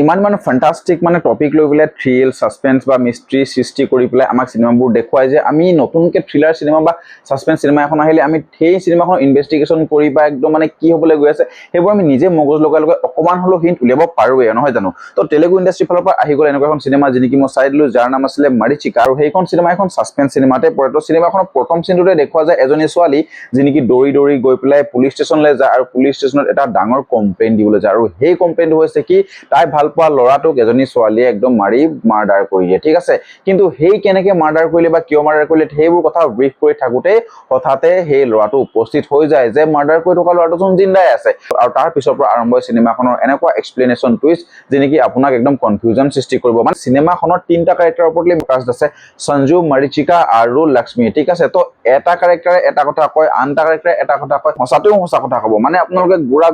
ইমান ফেন্টাস্টিক টপিক লৈ পেলাই থ্ৰিল সাসপেন্স বা মিস্ট্ৰি সৃষ্টি কৰি পেলাই আমাক সিনেমাবোৰ দেখুৱাই যে আমি নতুনকে থ্ৰিলাৰ সিনেমা বা সাসপেন্স সিনেমা এখন আহিলে আমি সেই সিনেমাখন ইনভেষ্টিগেশ্যন কৰি বা একদম কি হ'বলৈ গৈ আছে সেইবোৰ আমি নিজে মগজ লগাই অকমান হলো হিন্ট উলিয়াব পাৰোৱে নহয় জানো। তো তেলেগু ইণ্ডাষ্ট্ৰি ফালৰ পৰা আহি গ'ল এনেকুৱা এখন সিনেমা যিকি মই চাই দিলো যাৰ নাম আছিলে মাৰিচিকা আৰু সেইখন সিনেমা এখন সাসপেন্স সিনেমাতে পৰে। তো সিনেমাখনৰ প্ৰথম সিনটোতে দেখুৱা যায় এজনী ছোৱালী যিকি দৌৰি গৈ পেলাই পুলিচ ষ্টেচনলৈ যায় আৰু পুলিচ ষ্টেচনত এটা ডাঙৰ কমপ্লেইন দিবলৈ যায় আৰু সেই কমপ্লেইনটো হৈছে কি তাই ভাল পোৱা ল'ৰাটোক এজনী ছোৱালীয়ে একদম মাৰি মাৰ্ডাৰ কৰি দিয়ে। ঠিক আছে, কিন্তু সেই কেনেকে মাৰ্ডাৰ কৰিলে বা কিয় মাৰ্ডাৰ কৰিলে সেইবোৰ কথা ব্ৰিফ কৰি থাকোতে হঠাতে সেই ল'ৰাটো উপস্থিত হৈ যায় যে মাৰ্ডাৰ কৰি থকা ল'ৰাটো চোন জিন্দাই আছে আৰু তাৰ পিছৰ পৰা আৰম্ভ হয় সিনেমাখনৰ এনেকুৱা এক্সপ্লেনেশ্যন টুইষ্ট যিকি আপোনাক একদম কনফিউজন সৃষ্টি কৰিব। সিনেমাখনৰ তিনটা কেৰেক্টাৰৰ ওপৰত কাষ্ট আছে, সঞ্জু, মাৰিচিকা আৰু লক্ষ্মী। ঠিক আছে, তো এটা কেৰেক্টাৰে এটা কথা কয়, আনটা কেৰেক্টাৰে এটা কথা কয়, সঁচাটোও সঁচা কথা কব। আপোনালোকে পুৰা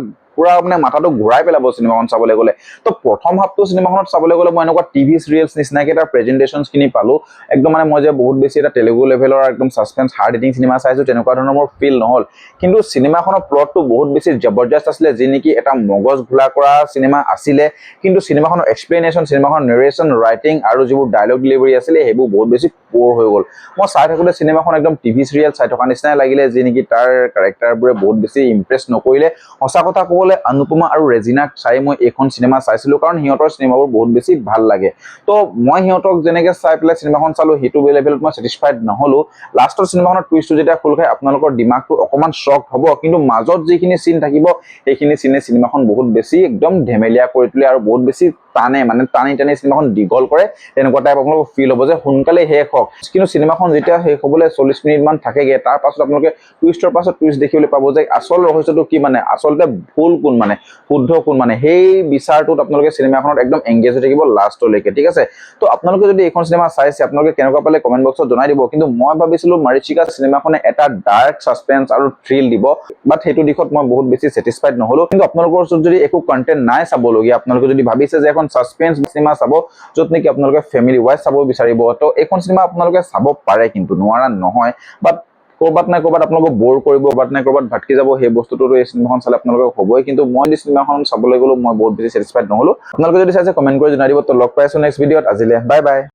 মাথাটো ঘূৰাই পেলাব সিনেমাখন চাবলৈ গ'লে। তো প্ৰথম হাফটো সিনেমাখনত চাবলৈ গ'লে মই এনেকুৱা টিভি চিৰিয়েলছ নিচিনাকে এটা প্ৰেজেন্টেশনছ খিনি পালো একদম মই যে বহুত বেছি এটা তেলেগু লেভেলৰ একদম সাসপেন্স হাৰ্ড হিটিং সিনেমা চাইছো তেনেকুৱা ধৰণৰ মোৰ ফিল নহল। কিন্তু সিনেমাখনৰ প্লটটো বহুত বেছি জবৰদস্ত আছিলে যিকি এটা মগজ ঘোলা কৰা সিনেমা আছিলে। কিন্তু সিনেমাখনৰ এক্সপ্লেনেশ্যন, সিনেমাখনৰ নেৰেশ্যন, ৰাইটিং আৰু যিবোৰ ডায়লগ ডেলিভাৰী আছিলে সেইবোৰ বহুত বেছি পোৰ হৈ গ'ল। মই চাই থাকোতে সিনেমাখন একদম টিভি চিৰিয়েল চাই থকা নিচিনাই লাগিলে যিকি তাৰ কেৰেক্টাৰবোৰে বহুত বেছি ইমপ্ৰেছ নকৰিলে। সঁচা কথা ক'বলৈ অনুপমা আৰু ৰেজিনাক চাই মই এইখন সিনেমা চাইছিলো কাৰণ সিহঁতৰ সিনেমাবোৰ বহুত বেছি ভাল লাগে। তো মই সিহঁতক যেনেকে চাই পেলাই সিনেমাখন চালো সেইটো লেভেলত মই ছেটিছফাইড নহলো। লাষ্টৰ সিনেমাখনৰ টুইষ্টটো যেতিয়া খোল খায় আপোনালোকৰ দিমাগটো অকমান শক হ'ব, কিন্তু মাজত যিখিনি সিন থাকিব সেইখিনি সিনে সিনেমাখন বহুত বেছি একদম ধেমেলীয়া কৰি তোলে আৰু বহুত বেছি টানে টানি সিনেমাখন দীঘল কৰে। তেনেকুৱা টাইপ আপোনালোকৰ ফিল হ'ব যে সোনকালে শেষ হওক। কিন্তু সিনেমাখন যেতিয়া শেষ হ'বলৈ 40 মিনিট মান থাকেগে তাৰ পাছত আপোনালোকে টুইষ্টৰ পাছত টুইষ্ট দেখিবলৈ পাব যে আচল ৰহস্যটো কি আচলতে ভুল কোন শুদ্ধ কোন সেই বিচাৰটোত আপোনালোকে সিনেমাখনত একদম এংগেজ হৈ থাকিব লাষ্টলৈকে। ঠিক আছে, তো আপোনালোকে যদি এইখন সিনেমা চাইছে আপোনালোকে কেনেকুৱা পালে কমেন্ট বক্সত জনাই দিব। কিন্তু মই ভাবিছিলো মাৰিচিকা সিনেমাখনে এটা ডাৰ্ক সাসপেন্স আৰু থ্ৰিল দিব, বাট সেইটো দিশত মই বহুত বেছি ছেটিছফাইড নহলো। কিন্তু আপোনালোকৰ ওচৰত যদি একো কন্টেন্ট নাই চাবলগীয়া, আপোনালোকে যদি ভাবিছে যে এখন সাসপেন্স সিনেমা চাব য'ত নেকি আপোনালোকে ফেমিলি ৱাইজ চাব বিচাৰিব, তো এইখন সিনেমা আপোনালোকে চাব পাৰে কিন্তু নোৱাৰা নহয়। বাট ক'ৰবাত নাই ক'ৰবাত আপোনালোকক বৰ কৰিব, ক'ৰবাত নাই ক'ৰবাত ভাটকি যাব। সেই বস্তুটো এই সিনেমাখন চালে আপোনালোকক হ'বই। কিন্তু মই যদি সিনেমাখন চাবলৈ গ'লো মই বহুত বেছি ছেটিছফাইড নহলো। আপোনালোকে যদি চাইছে কমেন্ট কৰি জনাই দিব। তো লগ পাই আছো নেক্সট ভিডিঅ'ত। আজিলে বাই বাই।